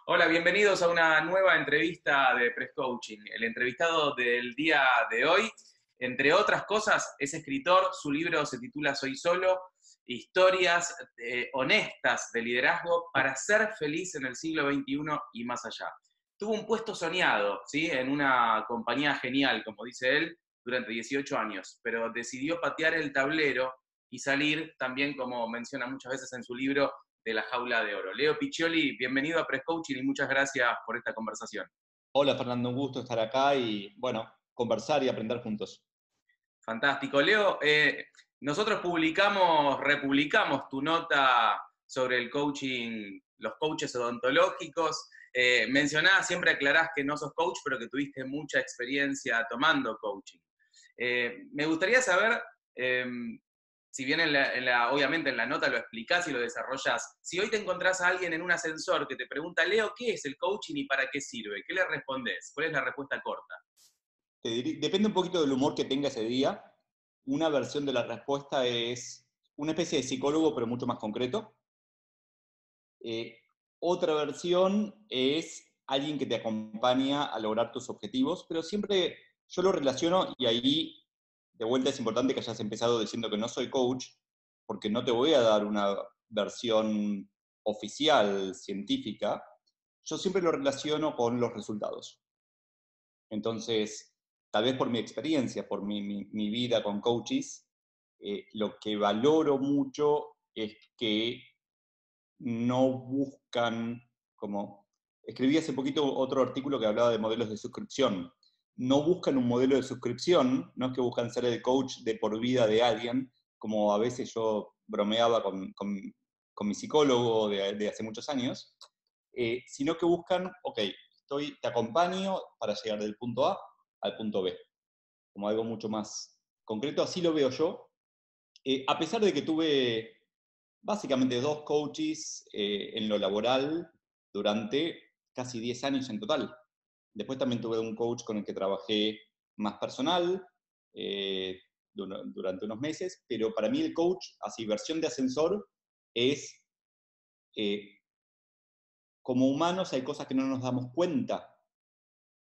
Hola, bienvenidos a una nueva entrevista de Press Coaching. El entrevistado del día de hoy, entre otras cosas, es escritor. Su libro se titula Soy Solo, historias honestas de liderazgo para ser feliz en el siglo XXI y más allá. Tuvo un puesto soñado, ¿sí? En una compañía genial, como dice él, durante 18 años, pero decidió patear el tablero y salir también, como menciona muchas veces en su libro, de la jaula de oro. Leo Piccioli, bienvenido a Press Coaching y muchas gracias por esta conversación. Hola Fernando, un gusto estar acá y bueno, conversar y aprender juntos. Fantástico. Leo, nosotros republicamos tu nota sobre el coaching, los coaches odontológicos. Mencionás, siempre aclarás que no sos coach, pero que tuviste mucha experiencia tomando coaching. Me gustaría saber, eh, si bien obviamente en la nota lo explicás y lo desarrollás, si hoy te encontrás a alguien en un ascensor que te pregunta, Leo, ¿qué es el coaching y para qué sirve? ¿Qué le respondés? ¿Cuál es la respuesta corta? Depende un poquito del humor que tenga ese día. Una versión de la respuesta es una especie de psicólogo, pero mucho más concreto. Eh, Otra versión es alguien que te acompaña a lograr tus objetivos, pero siempre yo lo relaciono y ahí de vuelta es importante que hayas empezado diciendo que no soy coach, porque no te voy a dar una versión oficial, científica. Yo siempre lo relaciono con los resultados. Entonces, tal vez por mi experiencia, por mi vida con coaches, lo que valoro mucho es que no buscan, como escribí hace poquito otro artículo que hablaba de modelos de suscripción, no buscan un modelo de suscripción, no es que buscan ser el coach de por vida de alguien, como a veces yo bromeaba con mi psicólogo de hace muchos años, sino que buscan, ok, te acompaño para llegar del punto A al punto B, como algo mucho más concreto, así lo veo yo. A pesar de que tuve básicamente dos coaches en lo laboral durante casi 10 años en total. Después también tuve un coach con el que trabajé más personal eh, durante unos meses, pero para mí el coach, así versión de ascensor, es eh, como humanos hay cosas que no nos damos cuenta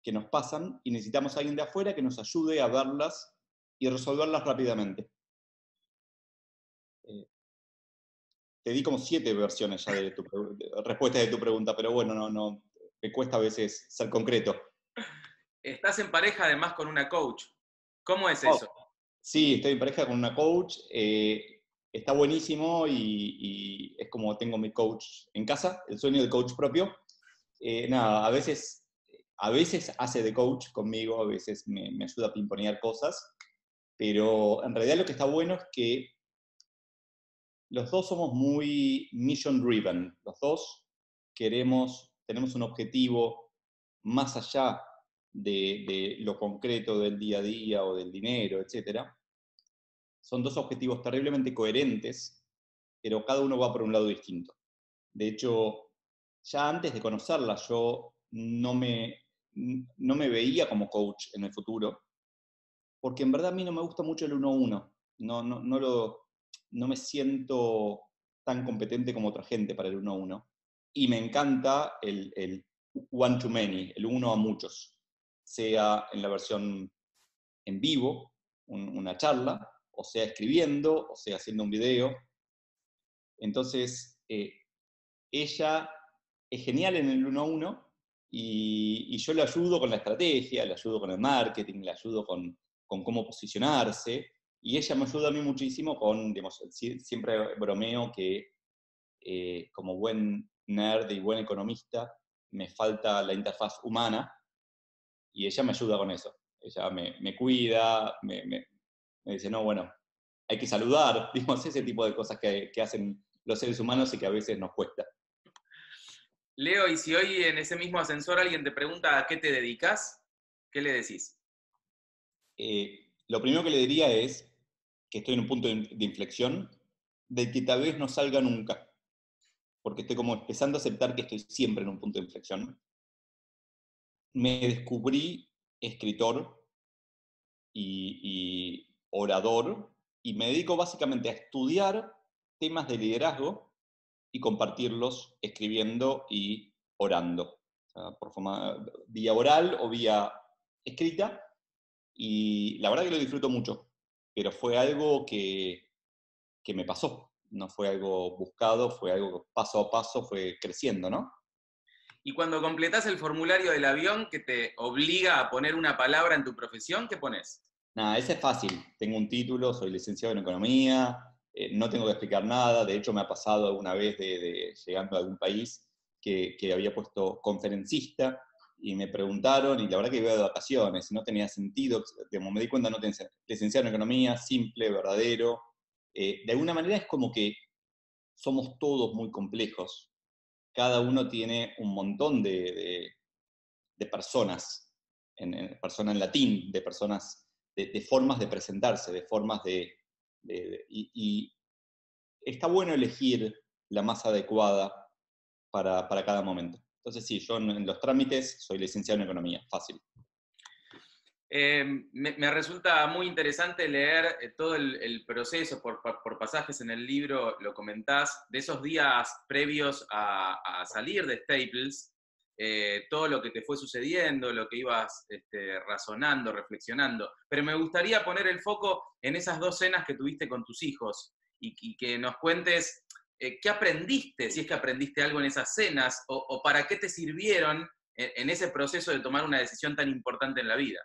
que nos pasan y necesitamos a alguien de afuera que nos ayude a verlas y resolverlas rápidamente. Eh, Te di como 7 versiones ya respuestas de tu pregunta, pero bueno, no, me cuesta a veces ser concreto. Estás en pareja además con una coach. ¿Cómo es Oh, eso? sí, estoy en pareja con una coach, está buenísimo y es como tengo mi coach en casa, el sueño del coach propio. Nada, a veces hace de coach conmigo, a veces me ayuda a pimponear cosas, pero en realidad lo que está bueno es que los dos somos muy mission driven, los dos tenemos un objetivo más allá de lo concreto del día a día o del dinero, etcétera. Son dos objetivos terriblemente coherentes, pero cada uno va por un lado distinto. De hecho, ya antes de conocerla, yo no me veía como coach en el futuro, porque en verdad a mí no me gusta mucho el uno a uno. No me siento tan competente como otra gente para el uno a uno. Y me encanta el one to many, el uno a muchos, sea en la versión en vivo, una charla, o sea escribiendo, o sea haciendo un video. Entonces, ella es genial en el uno a uno y yo le ayudo con la estrategia, le ayudo con el marketing, le ayudo con cómo posicionarse y ella me ayuda a mí muchísimo con, digamos, siempre bromeo que como buen nerd y buen economista me falta la interfaz humana y ella me ayuda con eso. Ella me cuida, me dice, no, bueno, hay que saludar, digamos, ese tipo de cosas que hacen los seres humanos y que a veces nos cuesta. Leo, y si hoy en ese mismo ascensor alguien te pregunta a qué te dedicas, ¿qué le decís? Lo primero que le diría es que estoy en un punto de inflexión del que tal vez no salga nunca, porque estoy como empezando a aceptar que estoy siempre en un punto de inflexión. Me descubrí escritor y orador y me dedico básicamente a estudiar temas de liderazgo y compartirlos escribiendo y orando, o sea, por forma, vía oral o vía escrita, y la verdad que lo disfruto mucho, pero fue algo que me pasó, no fue algo buscado, fue algo que paso a paso fue creciendo, ¿no? Y cuando completás el formulario del avión que te obliga a poner una palabra en tu profesión, ¿qué pones? Nada, ese es fácil. Tengo un título, soy licenciado en economía, no tengo que explicar nada. De hecho, me ha pasado alguna vez llegando a algún país que había puesto conferencista y me preguntaron, y la verdad que iba de vacaciones, y no tenía sentido. Como me di cuenta, no tenía licenciado en economía, simple, verdadero. De alguna manera es como que somos todos muy complejos. Cada uno tiene un montón de personas, persona en latín, de personas, de formas de presentarse, de formas y está bueno elegir la más adecuada para cada momento. Entonces sí, yo en los trámites soy licenciado en economía, fácil. Me resulta muy interesante leer todo el proceso, por pasajes en el libro lo comentás, de esos días previos a salir de Staples, todo lo que te fue sucediendo, lo que ibas razonando, reflexionando. Pero me gustaría poner el foco en esas 2 cenas que tuviste con tus hijos y que nos cuentes qué aprendiste, si es que aprendiste algo en esas cenas, o para qué te sirvieron en ese proceso de tomar una decisión tan importante en la vida.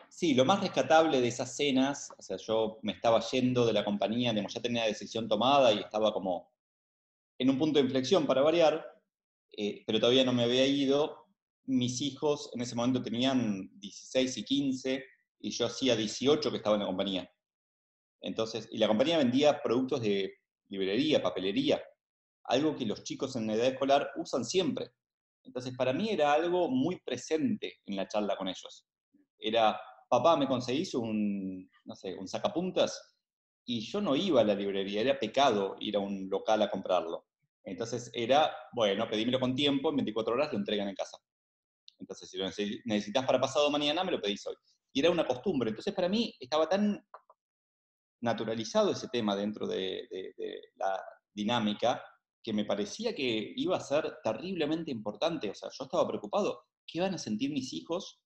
Sí, lo más rescatable de esas cenas, o sea, yo me estaba yendo de la compañía, digamos, ya tenía la decisión tomada y estaba como en un punto de inflexión para variar, pero todavía no me había ido. Mis hijos en ese momento tenían 16 y 15, y yo hacía 18 que estaba en la compañía. Entonces, y la compañía vendía productos de librería, papelería, algo que los chicos en la edad escolar usan siempre. Entonces, para mí era algo muy presente en la charla con ellos. Era, papá, ¿me conseguís un, no sé, un sacapuntas? Y yo no iba a la librería, era pecado ir a un local a comprarlo. Entonces era, bueno, pedímelo con tiempo, en 24 horas lo entregan en casa. Entonces, si lo necesitas para pasado mañana, me lo pedís hoy. Y era una costumbre. Entonces, para mí estaba tan naturalizado ese tema dentro de la dinámica que me parecía que iba a ser terriblemente importante. O sea, yo estaba preocupado. ¿Qué van a sentir mis hijos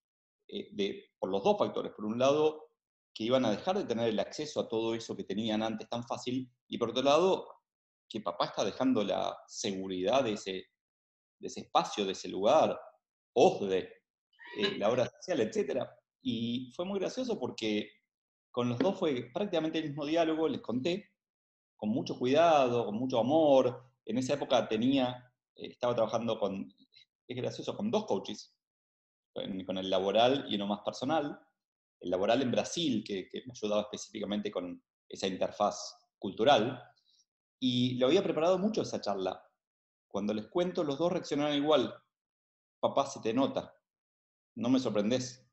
por los 2 factores? Por un lado, que iban a dejar de tener el acceso a todo eso que tenían antes tan fácil, y por otro lado, que papá está dejando la seguridad de ese espacio, de ese lugar, OSDE, la obra social, etc. Y fue muy gracioso porque con los 2 fue prácticamente el mismo diálogo, les conté, con mucho cuidado, con mucho amor. En esa época estaba trabajando es gracioso, con 2 coaches, con el laboral y uno más personal. El laboral en Brasil, que me ayudaba específicamente con esa interfaz cultural. Y lo había preparado mucho esa charla. Cuando les cuento, los 2 reaccionaron igual. Papá, se te nota, no me sorprendés.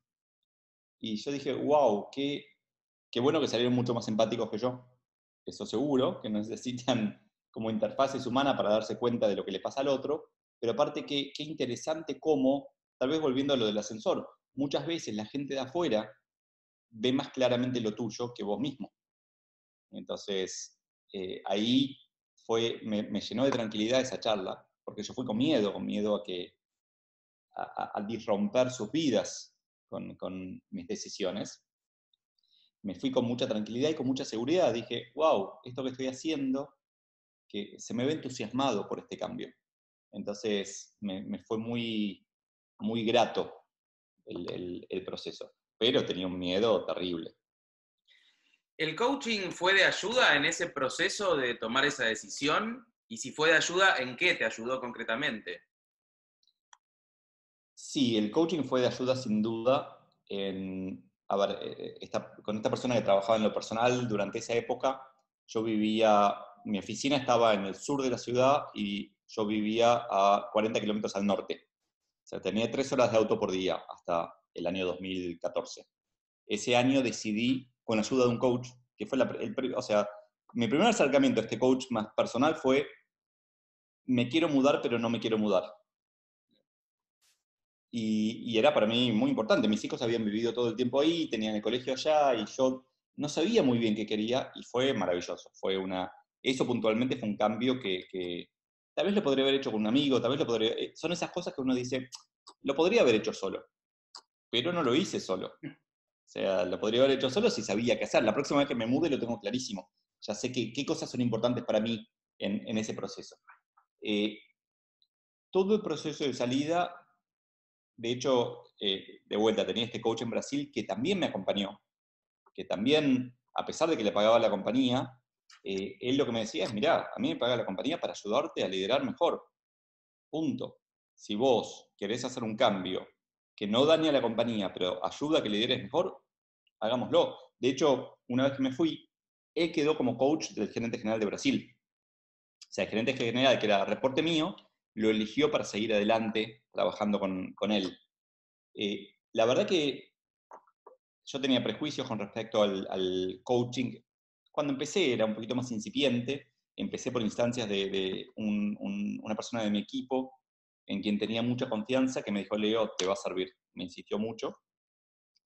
Y yo dije, wow, qué bueno que salieron mucho más empáticos que yo. Eso seguro, que no necesitan como interfaces humanas para darse cuenta de lo que le pasa al otro. Pero aparte, qué interesante cómo, tal vez volviendo a lo del ascensor, muchas veces la gente de afuera ve más claramente lo tuyo que vos mismo. Entonces, ahí me llenó de tranquilidad esa charla, porque yo fui con miedo a disromper sus vidas con mis decisiones. Me fui con mucha tranquilidad y con mucha seguridad. Dije, wow, esto que estoy haciendo, que se me ve entusiasmado por este cambio. Entonces, me fue muy, muy grato el proceso, pero tenía un miedo terrible. ¿El coaching fue de ayuda en ese proceso de tomar esa decisión? Y si fue de ayuda, ¿en qué te ayudó concretamente? Sí, el coaching fue de ayuda sin duda. A ver, con esta persona que trabajaba en lo personal durante esa época, mi oficina estaba en el sur de la ciudad y yo vivía a 40 kilómetros al norte. O sea, tenía 3 horas de auto por día hasta el año 2014. Ese año decidí, con ayuda de un coach, que fue o sea, mi primer acercamiento a este coach más personal fue, me quiero mudar, pero no me quiero mudar. Y era para mí muy importante. Mis hijos habían vivido todo el tiempo ahí, tenían el colegio allá, y yo no sabía muy bien qué quería, y fue maravilloso. Eso puntualmente fue un cambio que tal vez lo podría haber hecho con un amigo, tal vez lo podría... Son esas cosas que uno dice, lo podría haber hecho solo, pero no lo hice solo. O sea, lo podría haber hecho solo si sabía qué hacer. La próxima vez que me mude lo tengo clarísimo. Ya sé qué cosas son importantes para mí en ese proceso. Todo el proceso de salida, de hecho, de vuelta, tenía este coach en Brasil que también me acompañó, que también, a pesar de que le pagaba la compañía, él lo que me decía es, mirá, a mí me paga la compañía para ayudarte a liderar mejor. Punto. Si vos querés hacer un cambio que no dañe a la compañía, pero ayuda a que lideres mejor, hagámoslo. De hecho, una vez que me fui, él quedó como coach del gerente general de Brasil. O sea, el gerente general, que era reporte mío, lo eligió para seguir adelante trabajando con él. La verdad que yo tenía prejuicios con respecto al coaching. Cuando empecé era un poquito más incipiente. Empecé por instancias de una persona de mi equipo en quien tenía mucha confianza que me dijo, Leo, te va a servir. Me insistió mucho.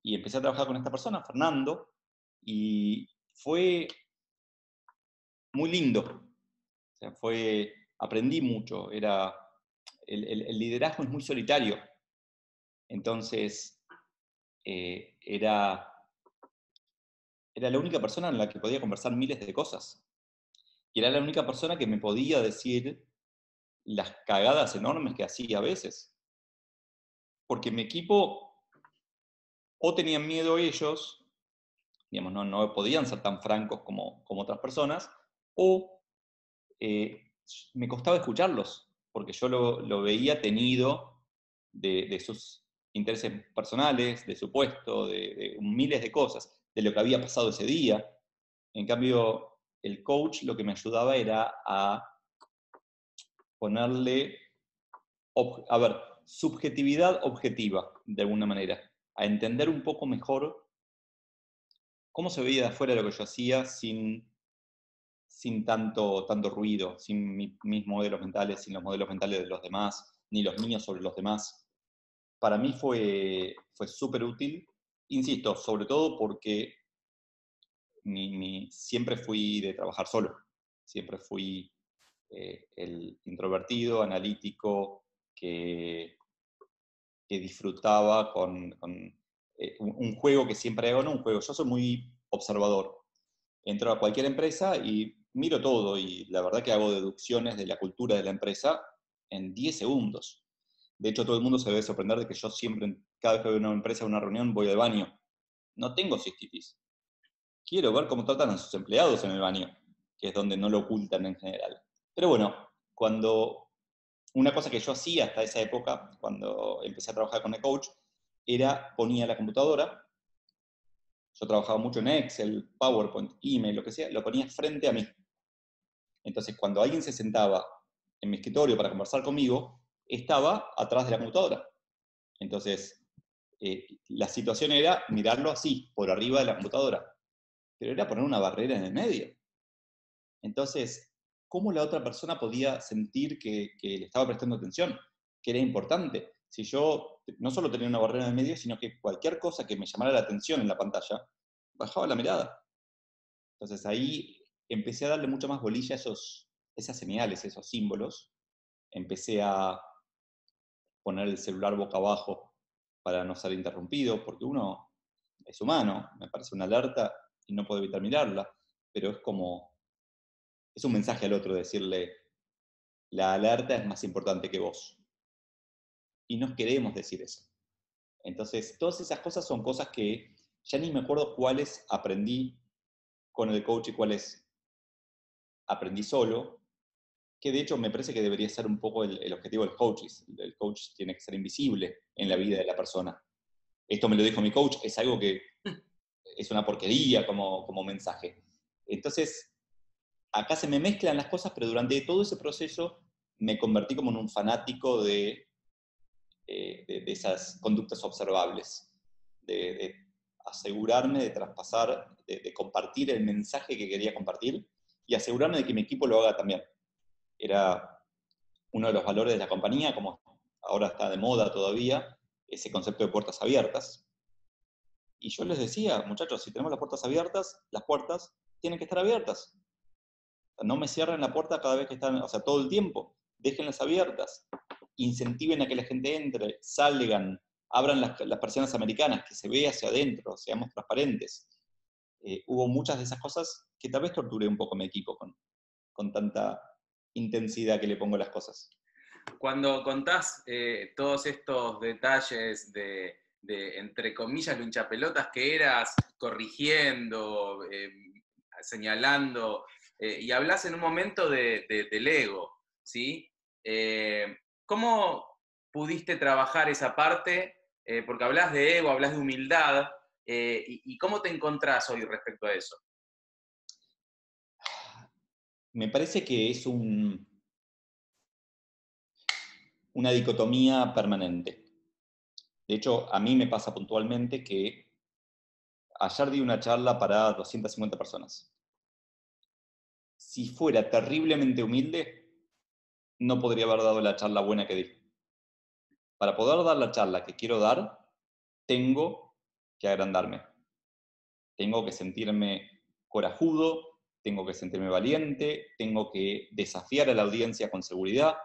Y empecé a trabajar con esta persona, Fernando, y fue muy lindo. O sea, aprendí mucho. El liderazgo es muy solitario. Entonces, era la única persona en la que podía conversar miles de cosas. Y era la única persona que me podía decir las cagadas enormes que hacía a veces. Porque mi equipo o tenían miedo ellos, digamos, no podían ser tan francos como otras personas, o me costaba escucharlos, porque yo lo veía tenido de sus intereses personales, de su puesto, de miles de cosas, de lo que había pasado ese día. En cambio, el coach lo que me ayudaba era a ponerle, a ver, subjetividad objetiva, de alguna manera, a entender un poco mejor cómo se veía de afuera lo que yo hacía sin tanto ruido, sin mis modelos mentales, sin los modelos mentales de los demás, ni los míos sobre los demás. Para mí fue súper útil, insisto, sobre todo porque siempre fui de trabajar solo, siempre fui el introvertido, analítico, que disfrutaba con un juego que siempre hago, no un juego, yo soy muy observador. Entro a cualquier empresa y miro todo y la verdad que hago deducciones de la cultura de la empresa en 10 segundos. De hecho, todo el mundo se debe sorprender de que yo siempre, cada vez que voy a una empresa, a una reunión, voy al baño. No tengo cistitis. Quiero ver cómo tratan a sus empleados en el baño, que es donde no lo ocultan en general. Pero bueno, una cosa que yo hacía hasta esa época, cuando empecé a trabajar con el coach, era ponía la computadora, yo trabajaba mucho en Excel, PowerPoint, email, lo que sea, lo ponía frente a mí. Entonces, cuando alguien se sentaba en mi escritorio para conversar conmigo, estaba atrás de la computadora. Entonces, la situación era mirarlo así, por arriba de la computadora. Pero era poner una barrera en el medio. Entonces, ¿cómo la otra persona podía sentir que le estaba prestando atención? Que era importante. Si yo no solo tenía una barrera en el medio, sino que cualquier cosa que me llamara la atención en la pantalla, bajaba la mirada. Entonces ahí empecé a darle mucha más bolilla a esas señales, esos símbolos. Empecé a poner el celular boca abajo para no ser interrumpido, porque uno es humano, me parece una alerta y no puedo evitar mirarla, pero es un mensaje al otro decirle, la alerta es más importante que vos. Y nos queremos decir eso. Entonces, todas esas cosas son cosas que ya ni me acuerdo cuáles aprendí con el coach y cuáles aprendí solo, que de hecho me parece que debería ser un poco el objetivo del coach. El coach tiene que ser invisible en la vida de la persona. Esto me lo dijo mi coach, es algo que es una porquería como mensaje. Entonces, acá se me mezclan las cosas, pero durante todo ese proceso me convertí como en un fanático de esas conductas observables, de asegurarme de traspasar, de compartir el mensaje que quería compartir y asegurarme de que mi equipo lo haga también. Era uno de los valores de la compañía, como ahora está de moda todavía, ese concepto de puertas abiertas. Y yo les decía, muchachos, si tenemos las puertas abiertas, las puertas tienen que estar abiertas. No me cierren la puerta cada vez que están, o sea, todo el tiempo. déjenlas abiertas, incentiven a que la gente entre, salgan, abran las persianas americanas, que se vea hacia adentro, seamos transparentes. Hubo muchas de esas cosas que tal vez torturé un poco a mi equipo con tanta intensidad que le pongo a las cosas. Cuando contás todos estos detalles entre comillas, lo hinchapelotas que eras, corrigiendo, señalando, y hablas en un momento del ego, ¿sí? ¿Cómo pudiste trabajar esa parte? Porque hablas de ego, hablas de humildad, y ¿cómo te encontrás hoy respecto a eso? Me parece que es una dicotomía permanente. De hecho, a mí me pasa puntualmente que ayer di una charla para 250 personas. Si fuera terriblemente humilde, no podría haber dado la charla buena que di. Para poder dar la charla que quiero dar, tengo que agrandarme. Tengo que sentirme corajudo, tengo que sentirme valiente, tengo que desafiar a la audiencia con seguridad,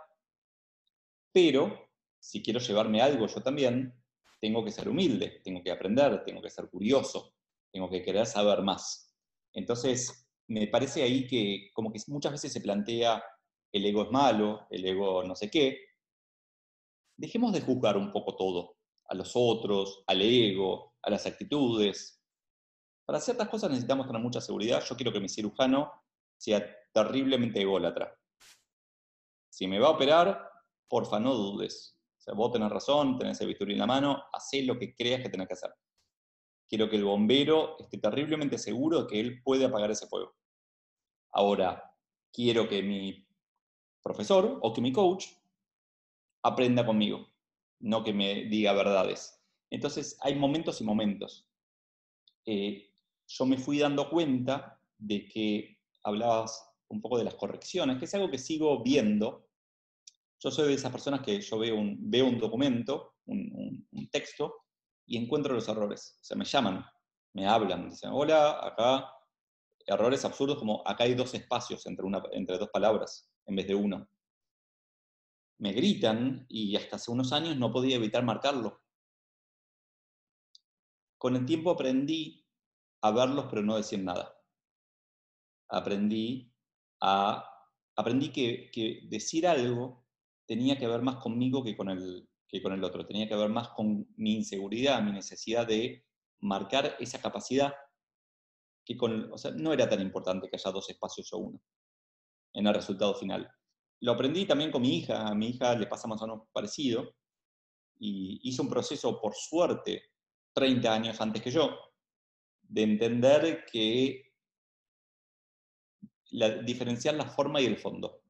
pero si quiero llevarme algo yo también, tengo que ser humilde, tengo que aprender, tengo que ser curioso, tengo que querer saber más. Entonces, me parece ahí que como que muchas veces se plantea el ego es malo, el ego no sé qué. Dejemos de juzgar un poco todo, a los otros, al ego, a las actitudes. Para ciertas cosas necesitamos tener mucha seguridad. Yo quiero que mi cirujano sea terriblemente ególatra. Si me va a operar, porfa, no dudes. O sea, vos tenés razón, tenés el bisturí en la mano, hacé lo que creas que tenés que hacer. Quiero que el bombero esté terriblemente seguro de que él puede apagar ese fuego. Ahora, quiero que mi profesor o que mi coach aprenda conmigo, no que me diga verdades. Entonces, hay momentos y momentos. Yo me fui dando cuenta de que hablabas un poco de las correcciones, que es algo que sigo viendo. Yo soy de esas personas que yo veo un documento, un texto, y encuentro los errores. O sea, me llaman, me hablan, dicen, hola, acá, errores absurdos como acá hay dos espacios entre dos palabras en vez de uno. Me gritan y hasta hace unos años no podía evitar marcarlo. Con el tiempo aprendí a verlos pero no decir nada. Aprendí, aprendí que decir algo tenía que ver más conmigo que con el otro. Tenía que ver más con mi inseguridad, mi necesidad de marcar esa capacidad o sea, no era tan importante que haya dos espacios o uno en el resultado final. Lo aprendí también con mi hija. A mi hija le pasa más o menos parecido y hizo un proceso, por suerte, 30 años antes que yo, de entender que diferenciar la forma y el fondo.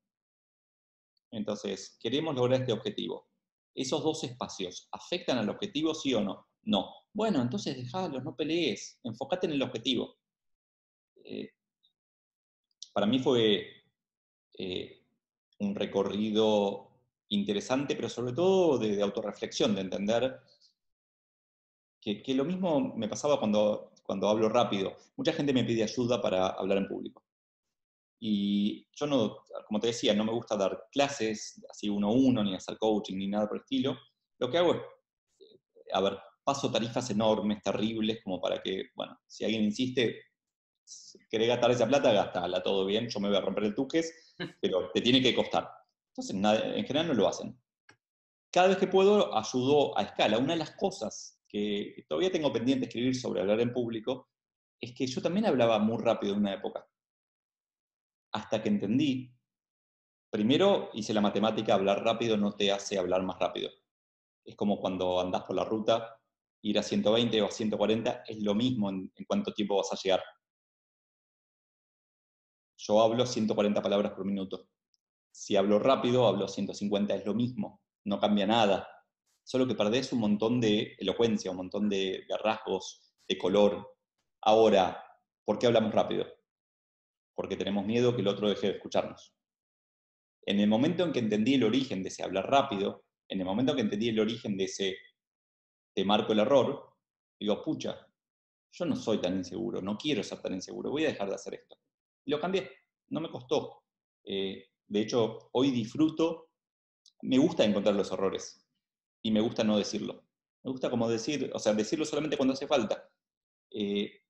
Entonces, queremos lograr este objetivo. ¿Esos dos espacios afectan al objetivo, sí o no? No. Bueno, entonces dejalos, no pelees, enfócate en el objetivo. Para mí fue un recorrido interesante, pero sobre todo de autorreflexión, de entender que lo mismo me pasaba cuando hablo rápido. Mucha gente me pide ayuda para hablar en público. Y yo no, como te decía, no me gusta dar clases así uno a uno, ni hacer coaching, ni nada por el estilo. Lo que hago es, a ver, paso tarifas enormes, terribles, como para que, bueno, si alguien insiste, querés gastar esa plata, gastala, todo bien, yo me voy a romper el tuques, pero te tiene que costar. Entonces, en general no lo hacen. Cada vez que puedo, ayudo a escala. Una de las cosas que todavía tengo pendiente de escribir sobre hablar en público es que yo también hablaba muy rápido en una época. Hasta que entendí, primero hice la matemática, hablar rápido no te hace hablar más rápido. Es como cuando andás por la ruta, ir a 120 o a 140 es lo mismo en cuánto tiempo vas a llegar. Yo hablo 140 palabras por minuto. Si hablo rápido, hablo 150, es lo mismo, no cambia nada. Solo que perdés un montón de elocuencia, un montón de rasgos, de color. Ahora, ¿por qué hablamos rápido? Porque tenemos miedo que el otro deje de escucharnos. En el momento en que entendí el origen de ese hablar rápido, en el momento en que entendí el origen de ese te marco el error, digo, pucha, yo no soy tan inseguro, no quiero ser tan inseguro, voy a dejar de hacer esto. Y lo cambié, no me costó. De hecho, hoy disfruto me gusta encontrar los errores y me gusta no decirlo. Me gusta como decir, o sea, decirlo solamente cuando hace falta.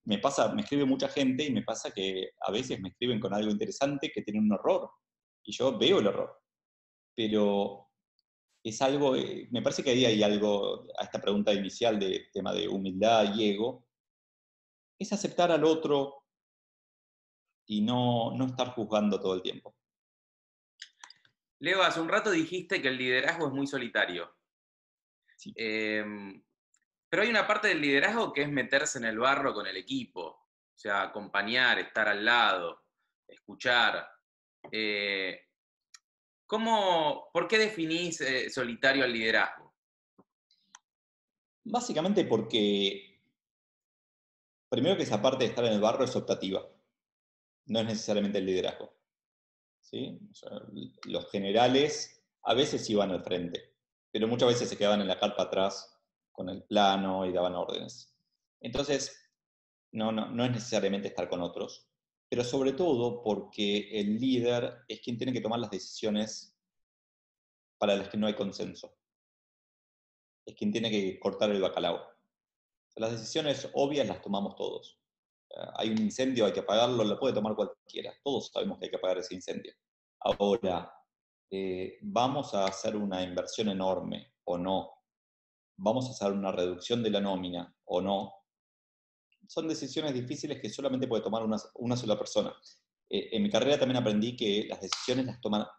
Me pasa, me escribe mucha gente y me pasa que a veces me escriben con algo interesante que tiene un error y yo veo el error, pero es algo, me parece que ahí hay algo, a esta pregunta inicial de tema de humildad y ego, es aceptar al otro y no estar juzgando todo el tiempo. Leo, hace un rato dijiste que el liderazgo es muy solitario. Sí. Pero hay una parte del liderazgo que es meterse en el barro con el equipo, o sea, acompañar, estar al lado, escuchar. Eh, ¿Por qué definís solitario al liderazgo? Básicamente porque, primero que esa parte de estar en el barro es optativa, no es necesariamente el liderazgo. ¿Sí? O sea, los generales a veces iban al frente, pero muchas veces se quedaban en la carpa atrás con el plano y daban órdenes. Entonces, no es necesariamente estar con otros, pero sobre todo porque el líder es quien tiene que tomar las decisiones para las que no hay consenso. Es quien tiene que cortar el bacalao. O sea, las decisiones obvias las tomamos todos. Hay un incendio, hay que apagarlo, lo puede tomar cualquiera. Todos sabemos que hay que apagar ese incendio. Ahora, ¿vamos a hacer una inversión enorme o no? ¿Vamos a hacer una reducción de la nómina o no? Son decisiones difíciles que solamente puede tomar una sola persona. En mi carrera también aprendí que las decisiones las toma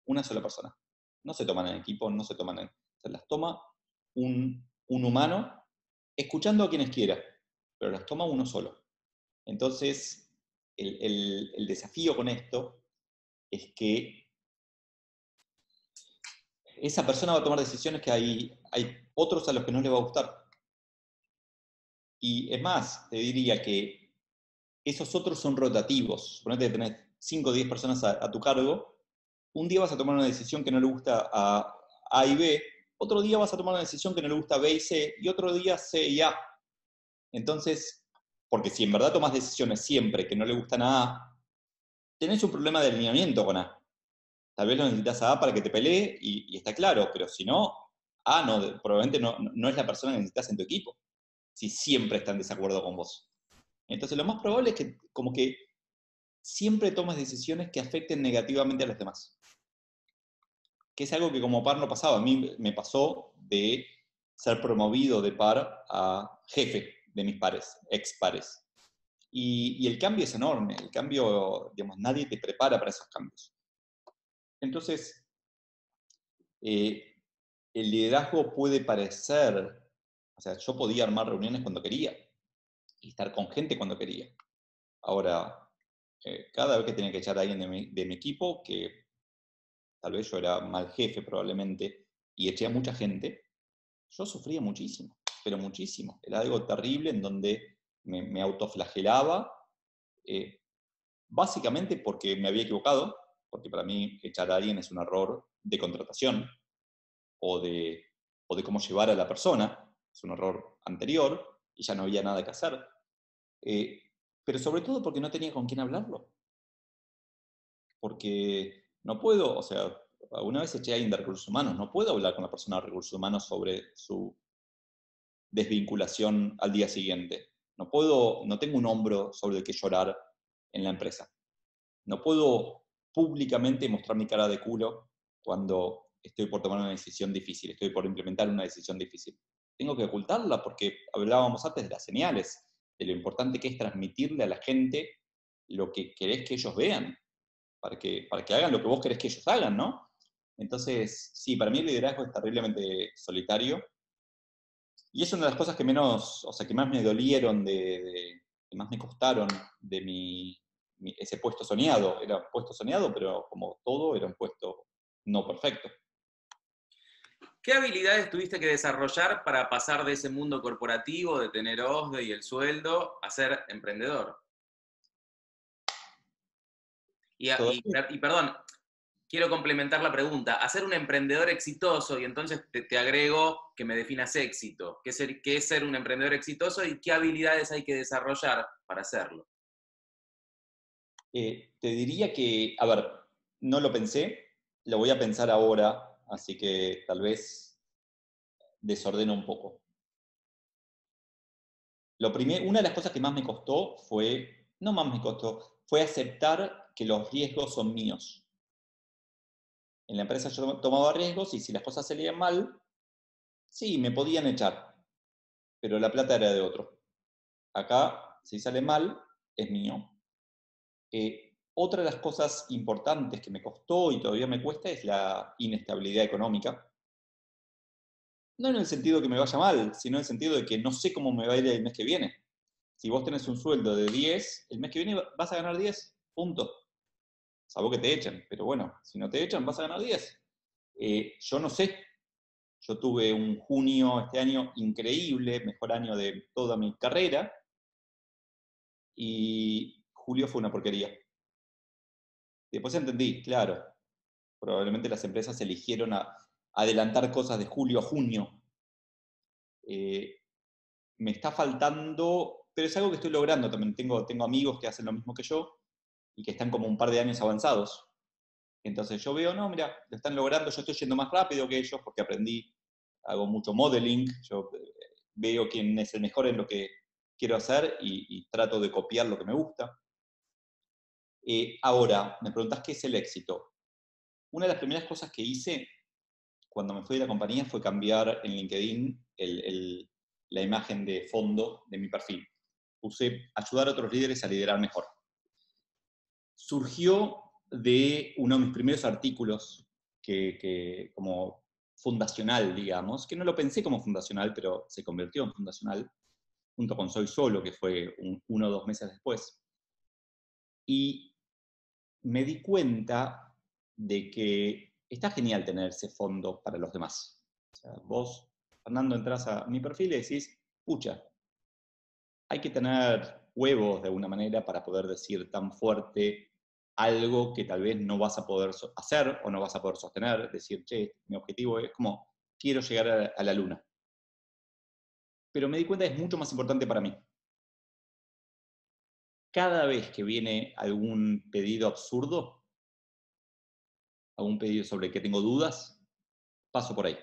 una sola persona. No se toman en equipo, no se toman se las toma un humano, escuchando a quienes quiera, pero las toma uno solo. Entonces, el desafío con esto es que esa persona va a tomar decisiones que hay otros a los que no les va a gustar. Y es más, te diría que esos otros son rotativos. Suponete que tenés 5 o 10 personas a tu cargo, un día vas a tomar una decisión que no le gusta a A y B, otro día vas a tomar una decisión que no le gusta a B y C, y otro día C y A. Entonces, porque si en verdad tomas decisiones siempre que no le gustan a A, tenés un problema de alineamiento con A. Tal vez lo necesitas a A para que te pelee y está claro, pero si no, A probablemente no es la persona que necesitas en tu equipo, si siempre está en desacuerdo con vos. Entonces lo más probable es que como que siempre tomas decisiones que afecten negativamente a los demás. Que es algo que como par no pasaba. A mí me pasó de ser promovido de par a jefe de mis pares, ex pares. Y el cambio es enorme. El cambio, digamos, nadie te prepara para esos cambios. Entonces, el liderazgo puede parecer, o sea, yo podía armar reuniones cuando quería y estar con gente cuando quería. Ahora, cada vez que tenía que echar a alguien de mi equipo, que tal vez yo era mal jefe probablemente, y eché a mucha gente, yo sufría muchísimo, pero muchísimo. Era algo terrible en donde me autoflagelaba, eh, básicamente porque me había equivocado, porque para mí echar a alguien es un error de contratación o de, o de cómo llevar a la persona, es un error anterior y ya no había nada que hacer. Eh, pero sobre todo porque no tenía con quién hablarlo. Porque no puedo, o sea, alguna vez eché a alguien de recursos humanos, no puedo hablar con la persona de recursos humanos sobre su desvinculación al día siguiente. No tengo un hombro sobre el que llorar en la empresa. No puedo públicamente mostrar mi cara de culo cuando estoy por tomar una decisión difícil, estoy por implementar una decisión difícil. Tengo que ocultarla porque hablábamos antes de las señales, de lo importante que es transmitirle a la gente lo que querés que ellos vean, para que hagan lo que vos querés que ellos hagan, ¿no? Entonces, sí, para mí el liderazgo es terriblemente solitario. Y es una de las cosas que menos, o sea, que más me dolieron, que más me costaron de ese puesto soñado. Era un puesto soñado, pero como todo, era un puesto no perfecto. ¿Qué habilidades tuviste que desarrollar para pasar de ese mundo corporativo, de tener OSDE y el sueldo, a ser emprendedor? Y perdón, quiero complementar la pregunta. A ser un emprendedor exitoso, y entonces te agrego que me definas éxito. ¿Qué es ser un emprendedor exitoso y qué habilidades hay que desarrollar para hacerlo? Te diría que, a ver, no lo pensé, lo voy a pensar ahora, así que tal vez desordeno un poco. Una de las cosas que más me costó fue aceptar que los riesgos son míos. En la empresa yo tomaba riesgos y si las cosas salían mal, sí, me podían echar, pero la plata era de otro. Acá, si sale mal, es mío. Otra de las cosas importantes que me costó y todavía me cuesta es la inestabilidad económica. No en el sentido de que me vaya mal, sino en el sentido de que no sé cómo me va a ir el mes que viene. Si vos tenés un sueldo de 10, el mes que viene vas a ganar 10, punto. Salvo que te echen, pero bueno, si no te echan vas a ganar 10. Yo no sé. Yo tuve un junio este año increíble, mejor año de toda mi carrera, y julio fue una porquería. Después entendí, claro, probablemente las empresas eligieron adelantar cosas de julio a junio. Me está faltando, pero es algo que estoy logrando también. Tengo amigos que hacen lo mismo que yo y que están como un par de años avanzados. Entonces yo veo, no, mira, lo están logrando, yo estoy yendo más rápido que ellos porque aprendí, hago mucho modeling, yo veo quién es el mejor en lo que quiero hacer y trato de copiar lo que me gusta. Ahora, me preguntás qué es el éxito. Una de las primeras cosas que hice cuando me fui de la compañía fue cambiar en LinkedIn la imagen de fondo de mi perfil. Puse ayudar a otros líderes a liderar mejor. Surgió de uno de mis primeros artículos que como fundacional, digamos, que no lo pensé como fundacional, pero se convirtió en fundacional, junto con Soy Solo, que fue 1 o 2 meses después. Y me di cuenta de que está genial tener ese fondo para los demás. O sea, vos, Fernando, entras a mi perfil y decís, pucha, hay que tener huevos de alguna manera para poder decir tan fuerte algo que tal vez no vas a poder hacer o no vas a poder sostener, decir, che, mi objetivo es como, quiero llegar a la luna. Pero me di cuenta que es mucho más importante para mí. Cada vez que viene algún pedido absurdo, algún pedido sobre el que tengo dudas, paso por ahí.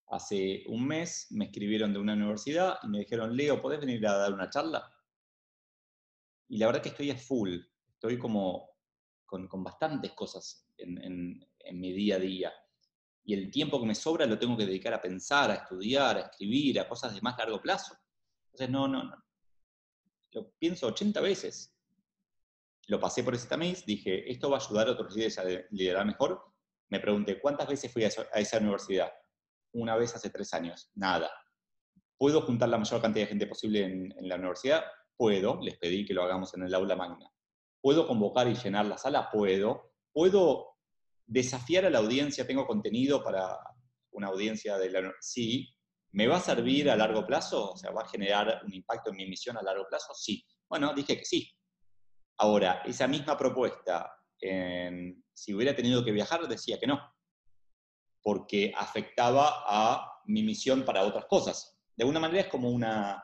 Hace un mes me escribieron de una universidad y me dijeron, Leo, ¿podés venir a dar una charla? Y la verdad que estoy a full, estoy como con bastantes cosas en mi día a día. Y el tiempo que me sobra lo tengo que dedicar a pensar, a estudiar, a escribir, a cosas de más largo plazo. Entonces, no. Lo pienso 80 veces. Lo pasé por ese tamiz, dije, esto va a ayudar a otros líderes a liderar mejor. Me pregunté, ¿cuántas veces fui a esa universidad? Una vez hace 3 años. Nada. ¿Puedo juntar la mayor cantidad de gente posible en la universidad? Puedo. Les pedí que lo hagamos en el aula magna. ¿Puedo convocar y llenar la sala? Puedo. ¿Puedo desafiar a la audiencia? ¿Tengo contenido para una audiencia de la universidad? Sí. ¿Me va a servir a largo plazo? O sea, ¿va a generar un impacto en mi misión a largo plazo? Sí. Bueno, dije que sí. Ahora, esa misma propuesta, si hubiera tenido que viajar, decía que no, porque afectaba a mi misión para otras cosas. De alguna manera es como una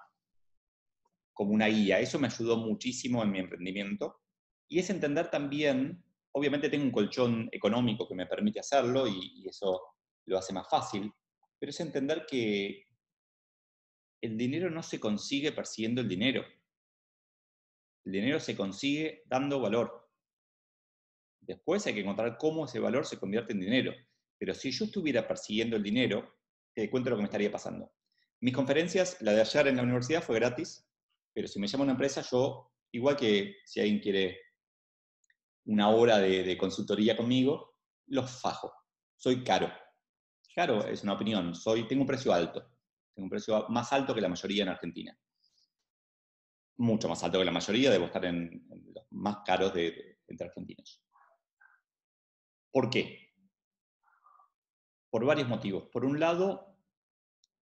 guía. Eso me ayudó muchísimo en mi emprendimiento. Y es entender también, obviamente tengo un colchón económico que me permite hacerlo y eso lo hace más fácil, pero es entender que el dinero no se consigue persiguiendo el dinero. El dinero se consigue dando valor. Después hay que encontrar cómo ese valor se convierte en dinero. Pero si yo estuviera persiguiendo el dinero, te cuento lo que me estaría pasando. Mis conferencias, la de ayer en la universidad fue gratis, pero si me llama una empresa, yo, igual que si alguien quiere una hora de consultoría conmigo, los fajo. Soy caro. Caro es una opinión. Tengo un precio alto. Tengo un precio más alto que la mayoría en Argentina. Mucho más alto que la mayoría, debo estar en los más caros entre argentinos. ¿Por qué? Por varios motivos. Por un lado,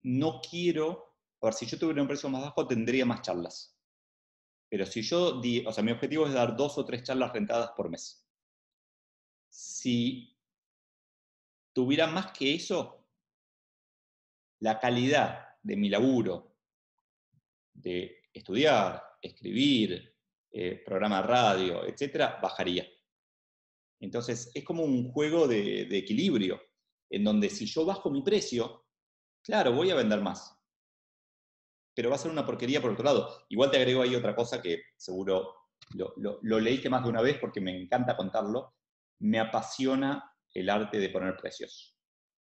no quiero, a ver, si yo tuviera un precio más bajo, tendría más charlas. Pero si yo o sea, mi objetivo es dar 2 o 3 charlas rentadas por mes. Si tuviera más que eso, la calidad de mi laburo, de estudiar, escribir, programa de radio, etcétera, bajaría. Entonces, es como un juego de equilibrio, en donde si yo bajo mi precio, claro, voy a vender más, pero va a ser una porquería por otro lado. Igual te agrego ahí otra cosa que seguro lo leíste más de una vez porque me encanta contarlo. Me apasiona el arte de poner precios.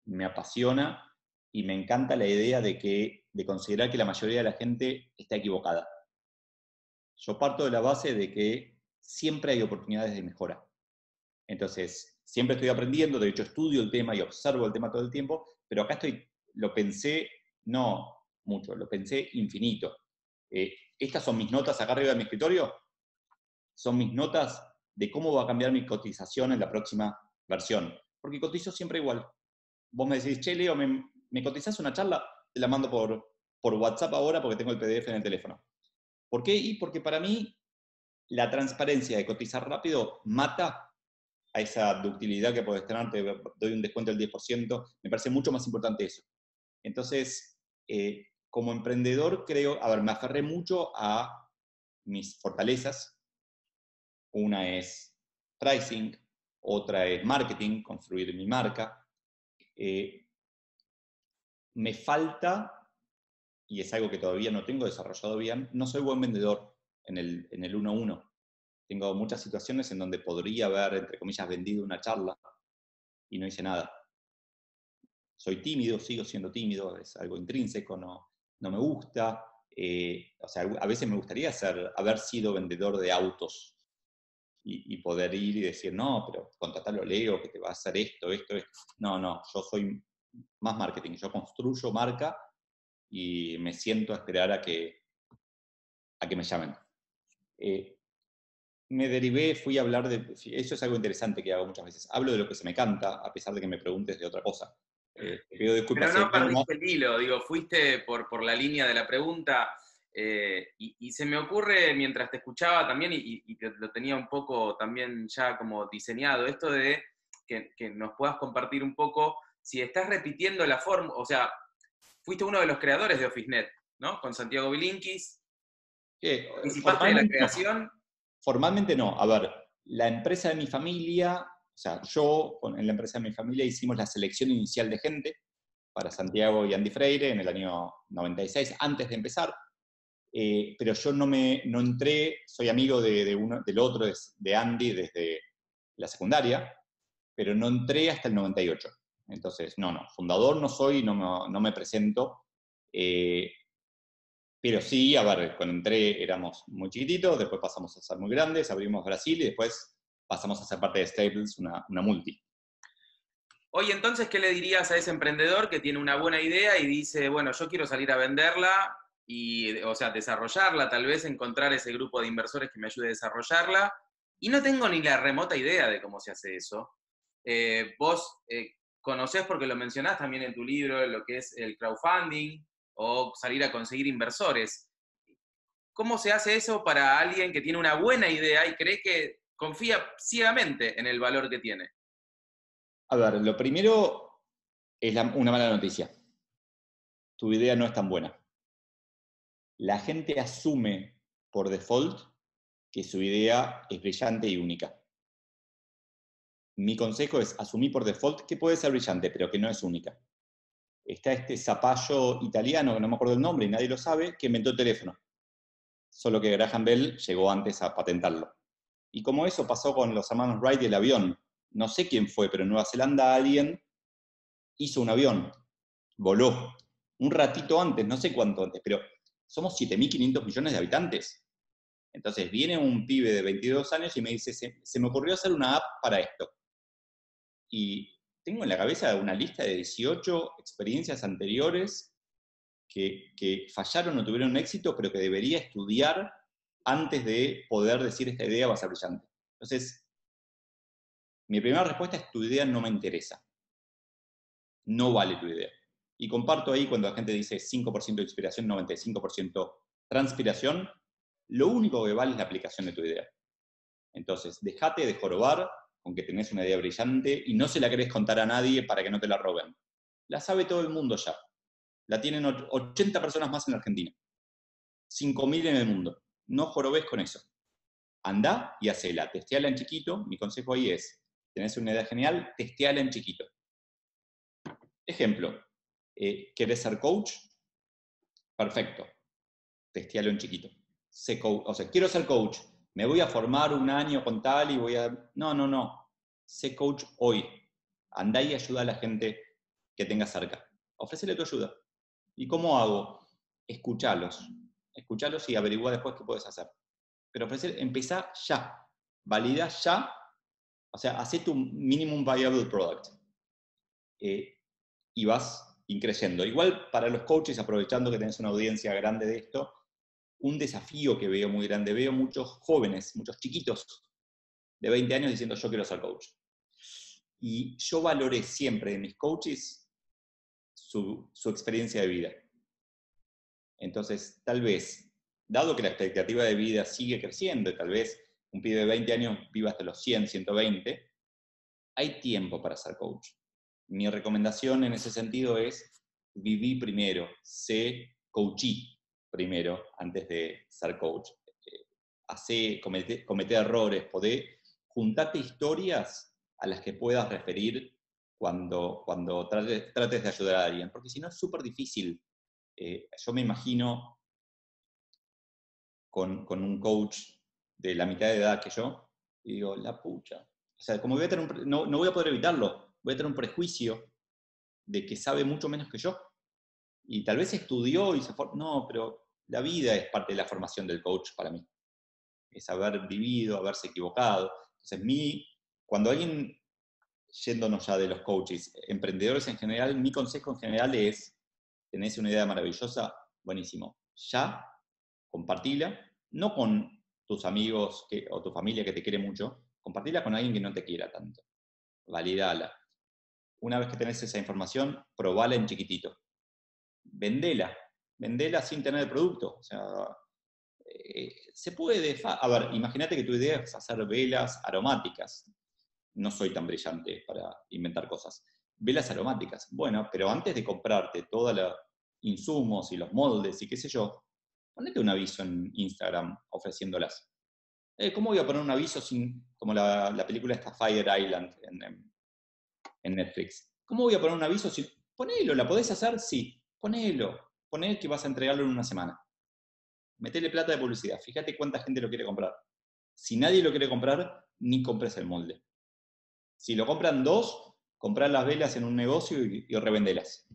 Me apasiona y me encanta la idea de considerar que la mayoría de la gente está equivocada. Yo parto de la base de que siempre hay oportunidades de mejora. Entonces, siempre estoy aprendiendo, de hecho estudio el tema y observo el tema todo el tiempo, pero acá lo pensé, no mucho, lo pensé infinito. Estas son mis notas acá arriba de mi escritorio, son mis notas de cómo va a cambiar mi cotización en la próxima versión. Porque cotizo siempre igual. Vos me decís, che, Leo, ¿me cotizás una charla? Te la mando por WhatsApp ahora porque tengo el PDF en el teléfono. ¿Por qué? Y porque para mí la transparencia de cotizar rápido mata a esa ductilidad que podés tener, te doy un descuento del 10%, me parece mucho más importante eso. Entonces, como emprendedor creo, a ver, me aferré mucho a mis fortalezas. Una es pricing, otra es marketing, construir mi marca. Me falta, y es algo que todavía no tengo desarrollado bien, no soy buen vendedor en el 1-1. Tengo muchas situaciones en donde podría haber, entre comillas, vendido una charla y no hice nada. Soy tímido, sigo siendo tímido, es algo intrínseco, no me gusta. O sea, a veces me gustaría haber sido vendedor de autos y poder ir y decir, no, pero contratalo a Leo, que te va a hacer esto, esto, esto. No, yo soy más marketing, yo construyo marca y me siento a esperar a que me llamen. Me derivé, fui a hablar de... Eso es algo interesante que hago muchas veces. Hablo de lo que se me canta, a pesar de que me preguntes de otra cosa. Te pido disculpas Pero si hay no algo más. perdiste el hilo, digo, fuiste por la línea de la pregunta y se me ocurre mientras te escuchaba también y que lo tenía un poco también ya como diseñado, esto de que nos puedas compartir un poco si estás repitiendo la forma, o sea, fuiste uno de los creadores de OfficeNet, ¿no? Con Santiago Bilinkis, participaste de la Formalmente no. creación. Formalmente no. A ver, la empresa de mi familia, o sea, yo en la empresa de mi familia hicimos la selección inicial de gente para Santiago y Andy Freire en el año 96, antes de empezar. Pero yo no entré, soy amigo del otro, de Andy, desde la secundaria, pero no entré hasta el 98. Entonces, fundador no soy, no me presento. Pero sí, a ver, cuando entré éramos muy chiquititos, después pasamos a ser muy grandes, abrimos Brasil y después pasamos a ser parte de Staples, una multi. Oye, entonces, ¿qué le dirías a ese emprendedor que tiene una buena idea y dice, bueno, yo quiero salir a venderla y, o sea, desarrollarla, tal vez encontrar ese grupo de inversores que me ayude a desarrollarla y no tengo ni la remota idea de cómo se hace eso? Vos conocés, porque lo mencionás también en tu libro, lo que es el crowdfunding o salir a conseguir inversores. ¿Cómo se hace eso para alguien que tiene una buena idea y cree que confía ciegamente en el valor que tiene? A ver, lo primero es una mala noticia. Tu idea no es tan buena. La gente asume por default que su idea es brillante y única. Mi consejo es asumir por default que puede ser brillante, pero que no es única. Está este zapallo italiano, que no me acuerdo el nombre y nadie lo sabe, que inventó el teléfono. Solo que Graham Bell llegó antes a patentarlo. Y como eso pasó con los hermanos Wright y el avión. No sé quién fue, pero en Nueva Zelanda alguien hizo un avión, voló. Un ratito antes, no sé cuánto antes, pero somos 7.500 millones de habitantes. Entonces viene un pibe de 22 años y me dice, se me ocurrió hacer una app para esto. Y tengo en la cabeza una lista de 18 experiencias anteriores que fallaron o tuvieron éxito, pero que debería estudiar antes de poder decir esta idea va a ser brillante. Entonces, mi primera respuesta es tu idea no me interesa. No vale tu idea. Y comparto ahí cuando la gente dice 5% de inspiración, 95% transpiración, lo único que vale es la aplicación de tu idea. Entonces, déjate de jorobar con que tenés una idea brillante y no se la querés contar a nadie para que no te la roben. La sabe todo el mundo ya. La tienen 80 personas más en Argentina. 5.000 en el mundo. No jorobes con eso. Andá y hacela. Testeala en chiquito. Mi consejo ahí es, tenés una idea genial, testeala en chiquito. Ejemplo, ¿querés ser coach? Perfecto, testealo en chiquito. O sea, quiero ser coach, me voy a formar un año con tal y voy a... No. Sé coach hoy. Andá y ayuda a la gente que tengas cerca. Ofrécele tu ayuda. ¿Y cómo hago? Escuchalos. Escuchalos y averigua después qué puedes hacer. Pero empezá ya. Valida ya. O sea, hacé tu minimum viable product. Y vas increyendo. Igual para los coaches, aprovechando que tenés una audiencia grande de esto, un desafío que veo muy grande, veo muchos jóvenes, muchos chiquitos de 20 años diciendo yo quiero ser coach. Y yo valoré siempre en mis coaches su experiencia de vida. Entonces, tal vez, dado que la expectativa de vida sigue creciendo, y tal vez un pibe de 20 años viva hasta los 100, 120, hay tiempo para ser coach. Mi recomendación en ese sentido es viví primero, sé coachí primero antes de ser coach. Comete errores, juntarte historias a las que puedas referir cuando trates de ayudar a alguien, porque si no es súper difícil. Yo me imagino con un coach de la mitad de edad que yo, y digo, la pucha. O sea, como no voy a poder evitarlo, voy a tener un prejuicio de que sabe mucho menos que yo. Y tal vez estudió y no, pero la vida es parte de la formación del coach para mí. Es haber vivido, haberse equivocado. Entonces, cuando alguien, yéndonos ya de los coaches, emprendedores en general, mi consejo en general es, tenés una idea maravillosa, buenísimo. Ya, compartila, no con tus amigos o tu familia que te quiere mucho, compartila con alguien que no te quiera tanto. Validala. Una vez que tenés esa información, probala en chiquitito. Vendela sin tener el producto. O sea, se puede... A ver, imagínate que tu idea es hacer velas aromáticas. No soy tan brillante para inventar cosas. Velas aromáticas. Bueno, pero antes de comprarte todos los insumos y los moldes y qué sé yo, ponete un aviso en Instagram ofreciéndolas. ¿Cómo voy a poner un aviso como la película esta Fire Island en Netflix? ¿Cómo voy a poner un aviso sin... Ponelo, ¿la podés hacer? Sí, ponelo. Poné que vas a entregarlo en una semana. Metele plata de publicidad. Fíjate cuánta gente lo quiere comprar. Si nadie lo quiere comprar, ni compres el molde. Si lo compran 2, comprá las velas en un negocio y revendelas.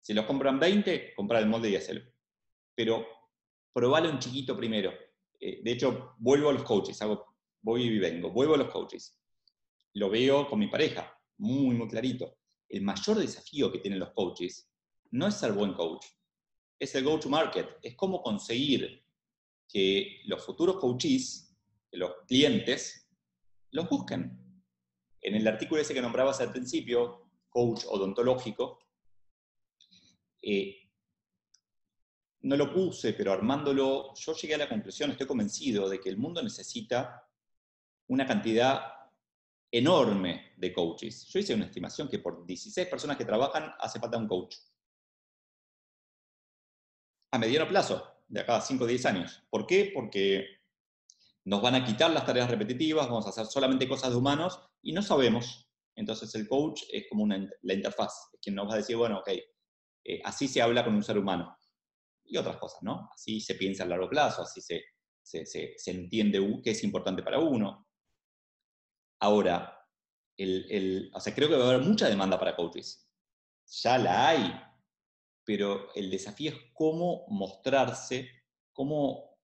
Si los compran 20, comprá el molde y hacelo. Pero probalo en chiquito primero. De hecho, vuelvo a los coaches. Voy y vengo. Vuelvo a los coaches. Lo veo con mi pareja. Muy, muy clarito. El mayor desafío que tienen los coaches no es ser buen coach. Es el go-to-market. Es cómo conseguir que los futuros coaches, que los clientes, los busquen. En el artículo ese que nombrabas al principio, coach odontológico, no lo puse, pero armándolo, yo llegué a la conclusión, estoy convencido de que el mundo necesita una cantidad enorme de coaches. Yo hice una estimación que por 16 personas que trabajan hace falta un coach. A mediano plazo, de acá a 5 o 10 años. ¿Por qué? Porque nos van a quitar las tareas repetitivas, vamos a hacer solamente cosas de humanos y no sabemos. Entonces el coach es como la interfaz, es quien nos va a decir, bueno, ok, así se habla con un ser humano. Y otras cosas, ¿no? Así se piensa a largo plazo, así se entiende qué es importante para uno. Ahora, o sea, creo que va a haber mucha demanda para coaches. Ya la hay, pero el desafío es cómo mostrarse, cómo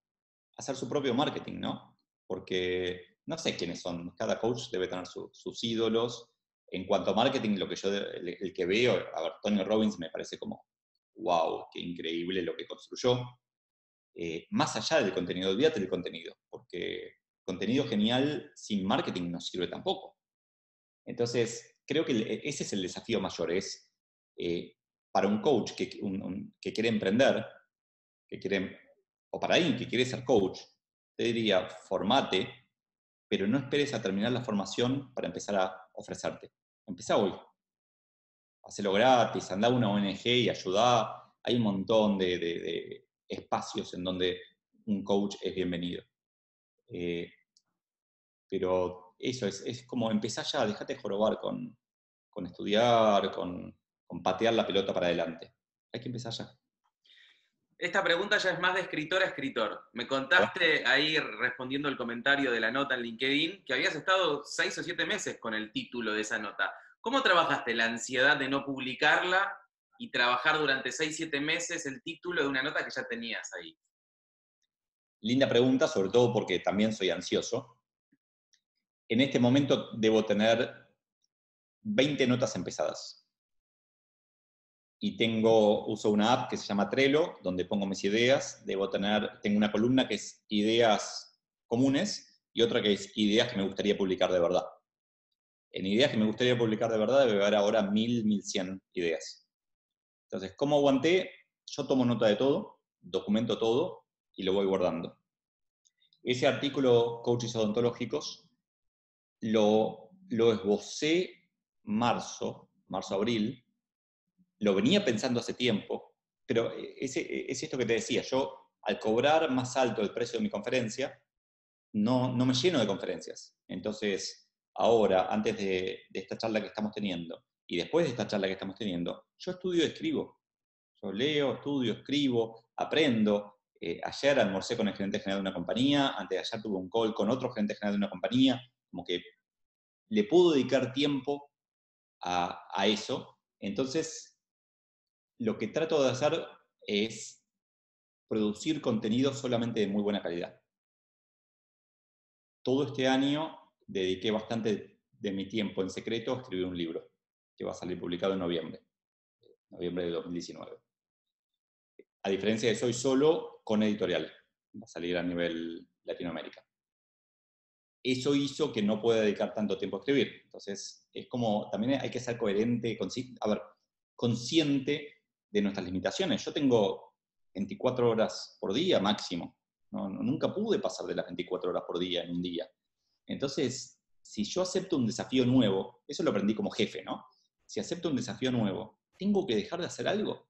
hacer su propio marketing, ¿no? Porque no sé quiénes son, cada coach debe tener sus ídolos. En cuanto a marketing, el que veo, a ver, Tony Robbins me parece como, wow, qué increíble lo que construyó. Más allá del contenido, olvídate del contenido, porque contenido genial sin marketing no sirve tampoco. Entonces, creo que ese es el desafío mayor, es para un coach que quiere emprender, o para alguien que quiere ser coach, te diría, formate, pero no esperes a terminar la formación para empezar a ofrecerte. Empezá hoy. Hacelo gratis, andá a una ONG y ayudá. Hay un montón de espacios en donde un coach es bienvenido. Pero eso es como empezar ya, dejate de jorobar con estudiar, con patear la pelota para adelante. Hay que empezar ya. Esta pregunta ya es más de escritor a escritor. Me contaste ahí respondiendo el comentario de la nota en LinkedIn que habías estado 6 o 7 meses con el título de esa nota. ¿Cómo trabajaste la ansiedad de no publicarla y trabajar durante 6 7 meses el título de una nota que ya tenías ahí? Linda pregunta, sobre todo porque también soy ansioso. En este momento debo tener 20 notas empezadas. Y uso una app que se llama Trello, donde pongo mis ideas. Tengo una columna que es ideas comunes y otra que es ideas que me gustaría publicar de verdad. En ideas que me gustaría publicar de verdad debe haber ahora 1100 ideas. Entonces, ¿cómo aguanté? Yo tomo nota de todo, documento todo y lo voy guardando. Ese artículo, Coaches Odontológicos, lo esbocé marzo-abril. Lo venía pensando hace tiempo, pero es esto que te decía, yo al cobrar más alto el precio de mi conferencia, no me lleno de conferencias. Entonces, ahora, antes de esta charla que estamos teniendo, y después de esta charla que estamos teniendo, yo estudio y escribo. Yo leo, estudio, escribo, aprendo. Ayer almorcé con el gerente general de una compañía, antes de ayer tuve un call con otro gerente general de una compañía, como que le puedo dedicar tiempo a eso. Entonces, lo que trato de hacer es producir contenido solamente de muy buena calidad. Todo este año dediqué bastante de mi tiempo en secreto a escribir un libro que va a salir publicado en noviembre de 2019. A diferencia de Soy Solo, con editorial. Va a salir a nivel Latinoamérica. Eso hizo que no pueda dedicar tanto tiempo a escribir. Entonces, es como, también hay que ser coherente, consciente de nuestras limitaciones. Yo tengo 24 horas por día máximo. Nunca pude pasar de las 24 horas por día en un día. Entonces, si yo acepto un desafío nuevo, eso lo aprendí como jefe, ¿no? Si acepto un desafío nuevo, ¿tengo que dejar de hacer algo?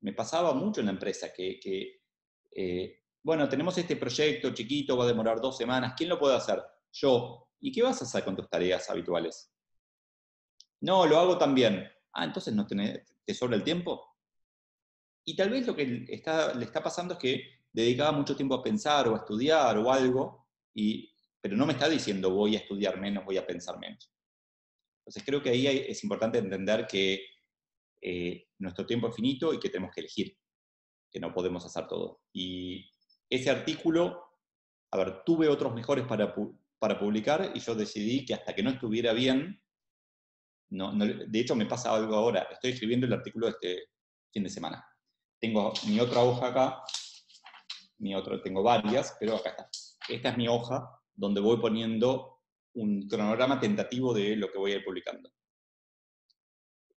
Me pasaba mucho en la empresa bueno, tenemos este proyecto chiquito, va a demorar 2 semanas, ¿quién lo puede hacer? Yo. ¿Y qué vas a hacer con tus tareas habituales? No, lo hago también. Ah, entonces no te sobra el tiempo. Y tal vez lo que le está pasando es que dedicaba mucho tiempo a pensar o a estudiar o algo, pero no me está diciendo voy a estudiar menos, voy a pensar menos. Entonces creo que ahí es importante entender que nuestro tiempo es finito y que tenemos que elegir, que no podemos hacer todo. Y ese artículo, tuve otros mejores para publicar y yo decidí que hasta que no estuviera bien, de hecho me pasa algo ahora, estoy escribiendo el artículo de este fin de semana. Tengo mi otra hoja acá, tengo varias, pero acá está. Esta es mi hoja donde voy poniendo un cronograma tentativo de lo que voy a ir publicando.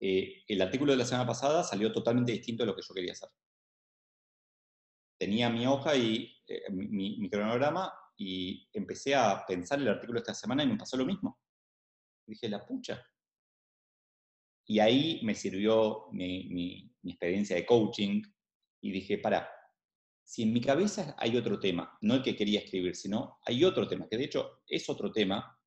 El artículo de la semana pasada salió totalmente distinto de lo que yo quería hacer. Tenía mi hoja y mi cronograma y empecé a pensar el artículo de esta semana y me pasó lo mismo. Dije, la pucha. Y ahí me sirvió mi experiencia de coaching y dije, pará, si en mi cabeza hay otro tema, no el que quería escribir, sino hay otro tema, que de hecho es otro tema,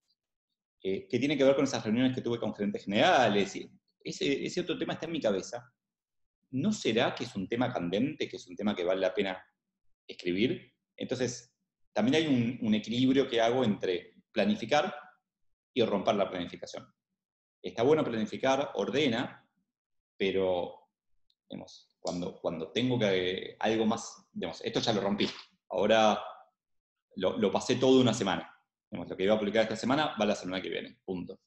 que tiene que ver con esas reuniones que tuve con gerentes generales, y ese otro tema está en mi cabeza, ¿no será que es un tema candente, que es un tema que vale la pena escribir? Entonces, también hay un equilibrio que hago entre planificar y romper la planificación. Está bueno planificar, ordena, pero digamos, cuando tengo algo más, digamos, esto ya lo rompí, ahora lo pasé todo una semana. Digamos, lo que iba a publicar esta semana va la semana que viene, punto.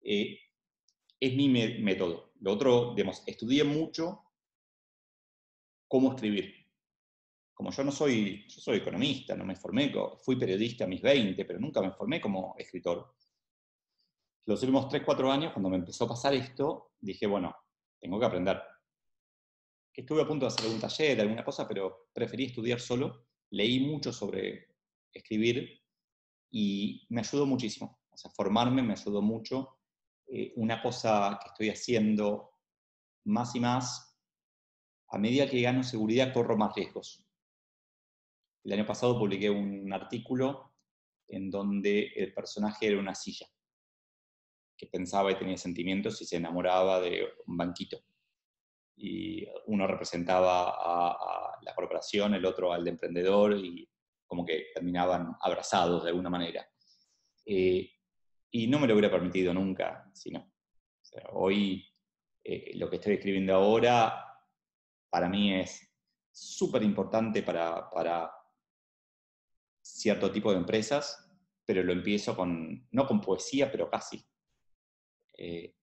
Es mi método. Lo otro, digamos, estudié mucho cómo escribir. Como yo soy economista, no me formé, fui periodista a mis 20, pero nunca me formé como escritor. Los últimos 3, 4 años, cuando me empezó a pasar esto, dije, bueno, tengo que aprender. Estuve a punto de hacer algún taller, alguna cosa, pero preferí estudiar solo. Leí mucho sobre escribir y me ayudó muchísimo. O sea, formarme me ayudó mucho. Una cosa que estoy haciendo más y más, a medida que gano seguridad, corro más riesgos. El año pasado publiqué un artículo en donde el personaje era una silla, que pensaba y tenía sentimientos y se enamoraba de un banquito. Y uno representaba a la corporación, el otro al emprendedor, y como que terminaban abrazados de alguna manera. Y no me lo hubiera permitido nunca, sino. O sea, hoy lo que estoy escribiendo ahora para mí es súper importante para cierto tipo de empresas, pero lo empiezo no con poesía, pero casi. Eh,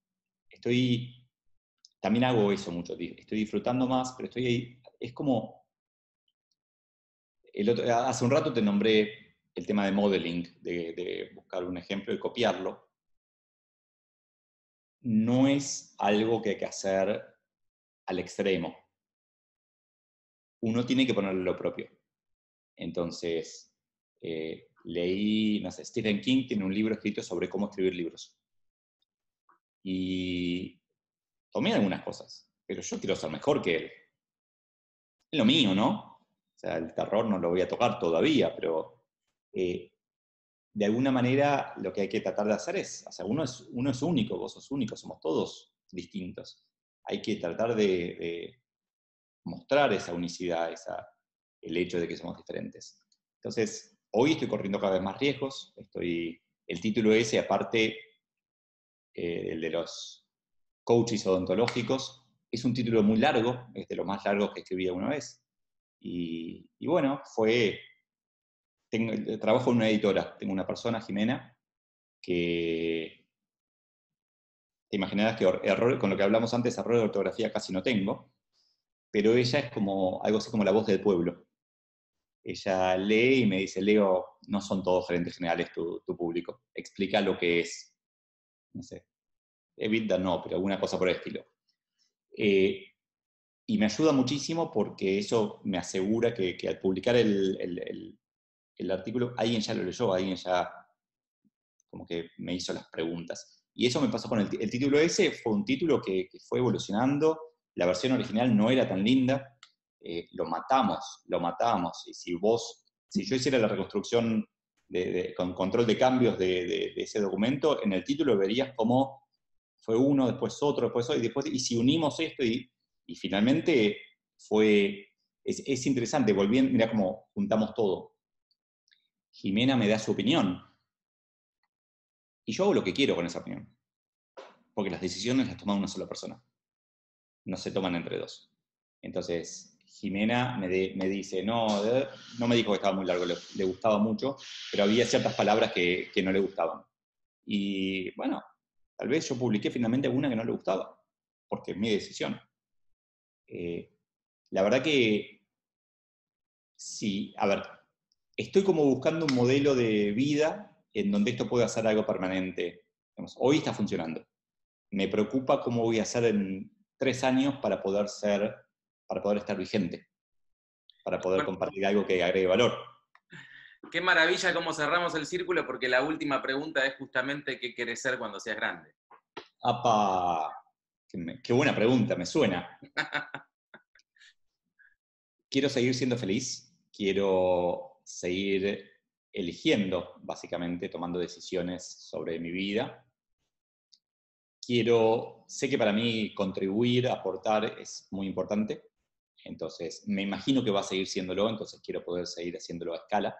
también hago eso mucho, estoy disfrutando más, pero estoy ahí, es como, hace un rato te nombré el tema de modeling, de buscar un ejemplo y copiarlo. No es algo que hay que hacer al extremo. Uno tiene que ponerle lo propio. Entonces, leí, no sé, Stephen King tiene un libro escrito sobre cómo escribir libros. Y tomé algunas cosas, pero yo quiero ser mejor que él. Es lo mío, ¿no? O sea, el terror no lo voy a tocar todavía, pero de alguna manera lo que hay que tratar de hacer es, o sea, uno es único, vos sos único, somos todos distintos. Hay que tratar de mostrar esa unicidad, el hecho de que somos diferentes. Entonces, hoy estoy corriendo cada vez más riesgos, el título ese, aparte, el de los coaches odontológicos, es un título muy largo, es de los más largos que escribí alguna vez. Y bueno, trabajo en una editora, tengo una persona, Jimena, que te imaginarás que con lo que hablamos antes, error de ortografía casi no tengo, pero ella es como algo así como la voz del pueblo. Ella lee y me dice, Leo, no son todos gerentes generales tu público, explica lo que es. No sé, EBITDA no, pero alguna cosa por el estilo. Y me ayuda muchísimo porque eso me asegura que al publicar el artículo, alguien ya lo leyó, alguien ya como que me hizo las preguntas. Y eso me pasó con el título ese, fue un título que fue evolucionando, la versión original no era tan linda, lo matamos, y si yo hiciera la reconstrucción con control de cambios de ese documento, en el título verías cómo fue uno, después otro, y si unimos esto, y finalmente es interesante, volviendo, mira cómo juntamos todo. Jimena me da su opinión, y yo hago lo que quiero con esa opinión, porque las decisiones las toma una sola persona, no se toman entre dos. Entonces, Jimena me dice, no me dijo que estaba muy largo, le gustaba mucho, pero había ciertas palabras que no le gustaban. Y bueno, tal vez yo publiqué finalmente alguna que no le gustaba, porque es mi decisión. La verdad que sí, a ver, estoy como buscando un modelo de vida en donde esto pueda ser algo permanente. Digamos, hoy está funcionando. Me preocupa cómo voy a hacer en 3 años para poder estar vigente, para poder Bueno, compartir algo que agregue valor. qué maravilla cómo cerramos el círculo, porque la última pregunta es justamente qué querés ser cuando seas grande. ¡Apa! Qué buena pregunta, me suena. Quiero seguir siendo feliz, quiero seguir eligiendo, básicamente, tomando decisiones sobre mi vida. Sé que para mí contribuir, aportar es muy importante, entonces me imagino que va a seguir siéndolo, entonces quiero poder seguir haciéndolo a escala.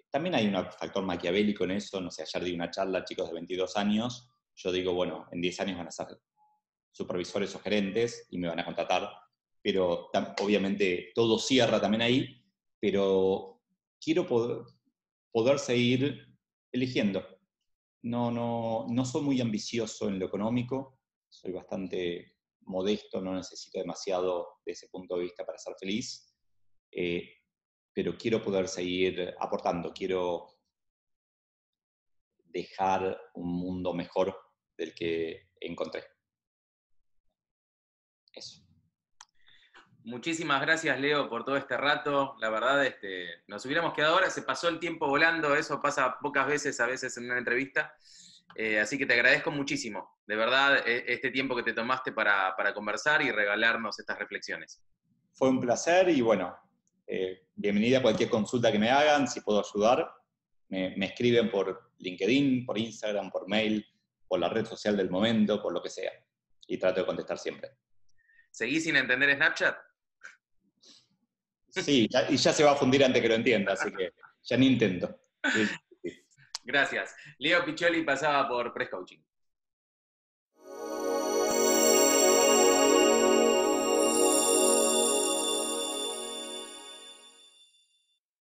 También hay un factor maquiavélico en eso, no sé, ayer di una charla a chicos de 22 años, yo digo, bueno, en 10 años van a ser supervisores o gerentes y me van a contratar, pero obviamente todo cierra también ahí, pero quiero poder seguir eligiendo. No soy muy ambicioso en lo económico, soy bastante modesto, no necesito demasiado de ese punto de vista para ser feliz, pero quiero poder seguir aportando, quiero dejar un mundo mejor del que encontré. Eso. Muchísimas gracias, Leo, por todo este rato. La verdad, nos hubiéramos quedado ahora, se pasó el tiempo volando, eso pasa pocas veces, a veces en una entrevista. Así que te agradezco muchísimo, de verdad, este tiempo que te tomaste para conversar y regalarnos estas reflexiones. Fue un placer y bueno, bienvenida a cualquier consulta que me hagan, si puedo ayudar, me escriben por LinkedIn, por Instagram, por mail, por la red social del momento, por lo que sea. Y trato de contestar siempre. ¿Seguís sin entender Snapchat? Sí, y ya se va a fundir antes que lo entienda, así que ya ni intento. Sí. Gracias. Leo Piccioli pasaba por Press Coaching.